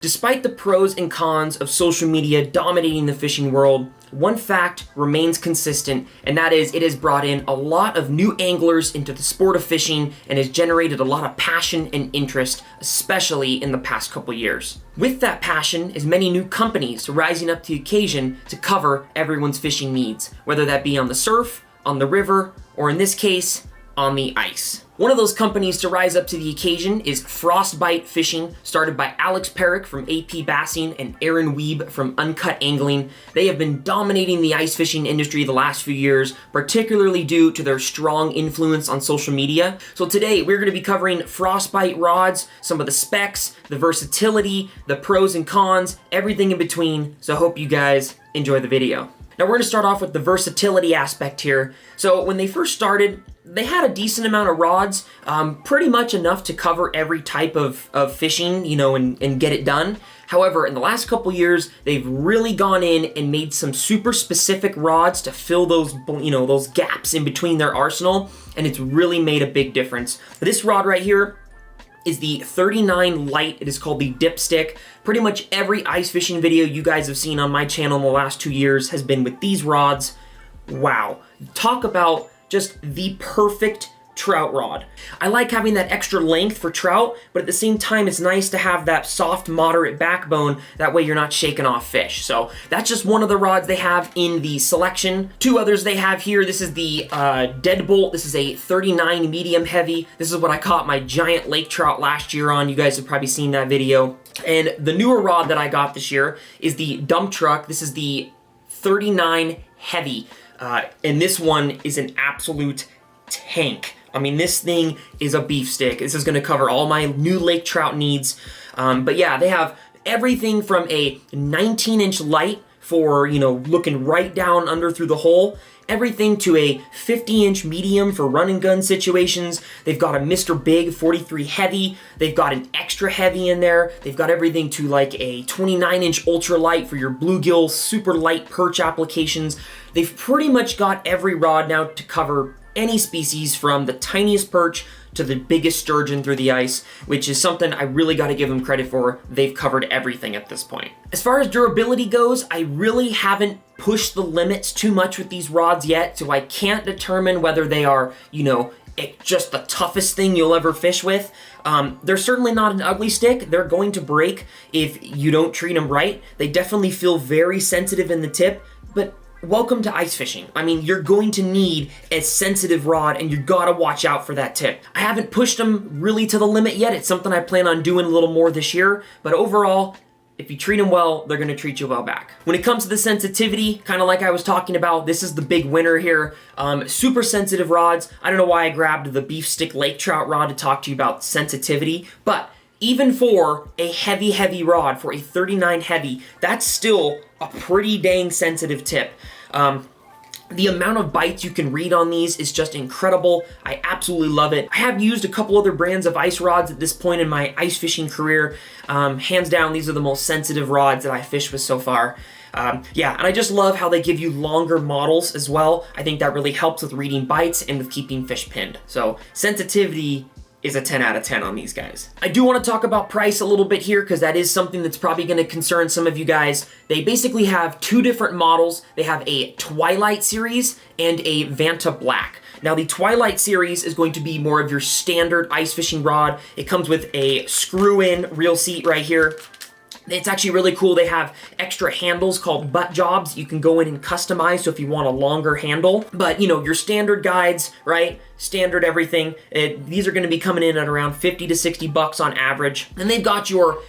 Despite the pros and cons of social media dominating the fishing world, one fact remains consistent, and that is it has brought in a lot of new anglers into the sport of fishing and has generated a lot of passion and interest, especially in the past couple years. With that passion is many new companies rising up to the occasion to cover everyone's fishing needs, whether that be on the surf, on the river, or in this case, on the ice. One of those companies to rise up to the occasion is Frostbite Fishing, started by Alex Perrick from AP Bassing and Aaron Wiebe from Uncut Angling. They have been dominating the ice fishing industry the last few years, particularly due to their strong influence on social media. So today we're going to be covering Frostbite rods, some of the specs, the versatility, the pros and cons, everything in between. So I hope you guys enjoy the video. Now we're going to start off with the versatility aspect here. So when they first started, they had a decent amount of rods, pretty much enough to cover every type of fishing, and get it done. However, in the last couple years, they've really gone in and made some super specific rods to fill those, those gaps in between their arsenal, and it's really made a big difference. This rod right here is the 39 Light. It is called the Dipstick. Pretty much every ice fishing video you guys have seen on my channel in the last 2 years has been with these rods. Wow. Talk about just the perfect trout rod. I like having that extra length for trout, but at the same time, it's nice to have that soft, moderate backbone. That way you're not shaking off fish. So that's just one of the rods they have in the selection. Two others they have here. This is the Deadbolt. This is a 39 medium heavy. This is what I caught my giant lake trout last year on. You guys have probably seen that video. And the newer rod that I got this year is the Dump Truck. This is the 39 heavy. And this one is an absolute tank. I mean, this thing is a beef stick. This is going to cover all my new lake trout needs. But yeah, they have everything from a 19-inch light for, looking right down under through the hole, everything to a 50-inch medium for run and gun situations. They've got a Mr. Big 43 heavy. They've got an extra heavy in there. They've got everything to like a 29-inch ultra light for your bluegill super light perch applications. They've pretty much got every rod now to cover any species from the tiniest perch to the biggest sturgeon through the ice, which is something I really got to give them credit for. They've covered everything at this point. As far as durability goes, I really haven't pushed the limits too much with these rods yet, so I can't determine whether they are, just the toughest thing you'll ever fish with. They're certainly not an ugly stick. They're going to break if you don't treat them right. They definitely feel very sensitive in the tip, but welcome to ice fishing. I mean, you're going to need a sensitive rod, and you gotta watch out for that tip. I haven't pushed them really to the limit yet. It's something I plan on doing a little more this year, but overall, if you treat them well, they're gonna treat you well back. When it comes to the sensitivity, kind of like I was talking about, this is the big winner here. Super sensitive rods. I don't know why I grabbed the beef stick lake trout rod to talk to you about sensitivity, but even for a heavy rod, for a 39 heavy, that's still a pretty dang sensitive tip. The amount of bites you can read on these is just incredible. I absolutely love it. I have used a couple other brands of ice rods at this point in my ice fishing career. Hands down, these are the most sensitive rods that I fished with so far. Yeah, and I just love how they give you longer models as well. I think that really helps with reading bites and with keeping fish pinned. So sensitivity is a 10 out of 10 on these guys. I do want to talk about price a little bit here because that is something that's probably going to concern some of you guys. They basically have two different models. They have a Twilight series and a Vanta Black. Now the Twilight series is going to be more of your standard ice fishing rod. It comes with a screw-in reel seat right here. It's actually really cool. They have extra handles called butt jobs you can go in and customize, so if you want a longer handle. But, your standard guides, right? Standard everything. These are going to be coming in at around 50 to 60 bucks on average. And they've got your,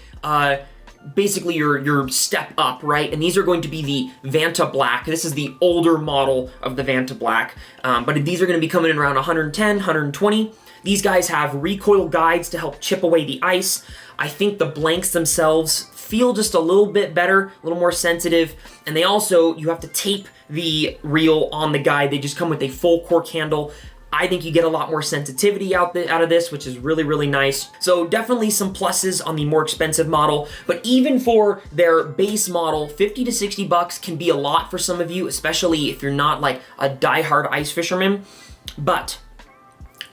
basically your step up, right? And these are going to be the Vanta Black. This is the older model of the Vanta Black. But these are going to be coming in around 110, 120. These guys have recoil guides to help chip away the ice. I think the blanks themselves feel just a little bit better, a little more sensitive, and they also, you have to tape the reel on the guide. They just come with a full cork handle. I think you get a lot more sensitivity out of this, which is really nice. So definitely some pluses on the more expensive model, but even for their base model, 50 to 60 bucks can be a lot for some of you, especially if you're not like a diehard ice fisherman. But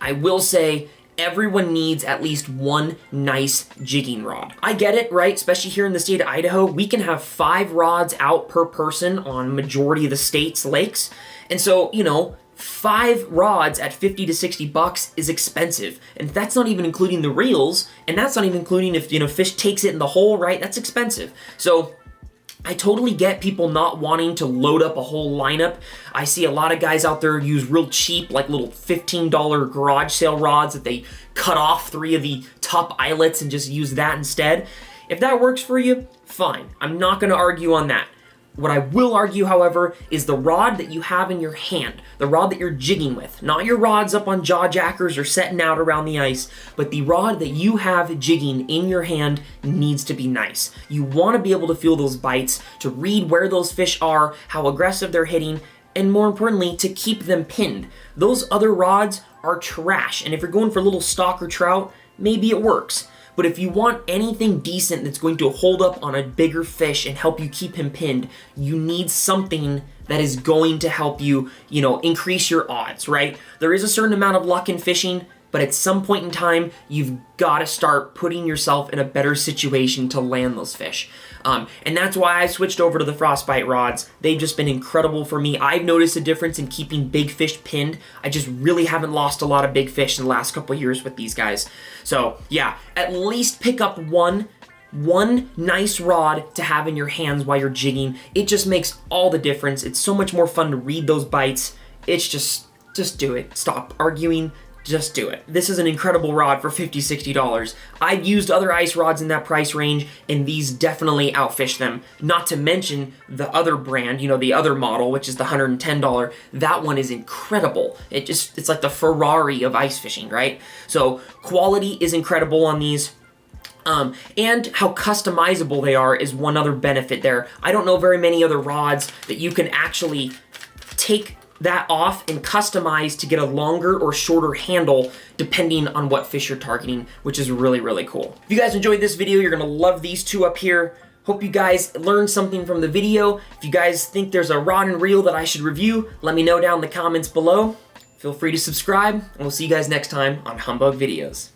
I will say everyone needs at least one nice jigging rod. I get it, right? Especially here in the state of Idaho, we can have 5 rods out per person on majority of the state's lakes. And so, you know, 5 rods at 50 to 60 bucks is expensive. And that's not even including the reels, and that's not even including if, you know, fish takes it in the hole, right? That's expensive. So I totally get people not wanting to load up a whole lineup. I see a lot of guys out there use real cheap, like little $15 garage sale rods that they cut off 3 of the top eyelets and just use that instead. If that works for you, fine. I'm not gonna argue on that. What I will argue, however, is the rod that you have in your hand, the rod that you're jigging with, not your rods up on jaw jackers or setting out around the ice, but the rod that you have jigging in your hand needs to be nice. You want to be able to feel those bites, to read where those fish are, how aggressive they're hitting, and more importantly, to keep them pinned. Those other rods are trash, and if you're going for little stock or trout, maybe it works. But if you want anything decent that's going to hold up on a bigger fish and help you keep him pinned, you need something that is going to help you, you know, increase your odds, right? There is a certain amount of luck in fishing, but at some point in time, you've got to start putting yourself in a better situation to land those fish. And that's why I switched over to the Frostbite rods. They've just been incredible for me. I've noticed a difference in keeping big fish pinned. I just really haven't lost a lot of big fish in the last couple of years with these guys. So yeah, at least pick up one nice rod to have in your hands while you're jigging. It just makes all the difference. It's so much more fun to read those bites. It's just do it. Stop arguing. Just do it. This is an incredible rod for $50, $60. I've used other ice rods in that price range, and these definitely outfish them. Not to mention the other brand, you know, the other model, which is the $110. That one is incredible. It's like the Ferrari of ice fishing, right? So quality is incredible on these. And how customizable they are is one other benefit there. I don't know very many other rods that you can actually take that off and customize to get a longer or shorter handle depending on what fish you're targeting, which is really, really cool. If you guys enjoyed this video, you're gonna love these 2 up here. Hope you guys learned something from the video. If you guys think there's a rod and reel that I should review, let me know down in the comments below. Feel free to subscribe, and we'll see you guys next time on Humbug Videos.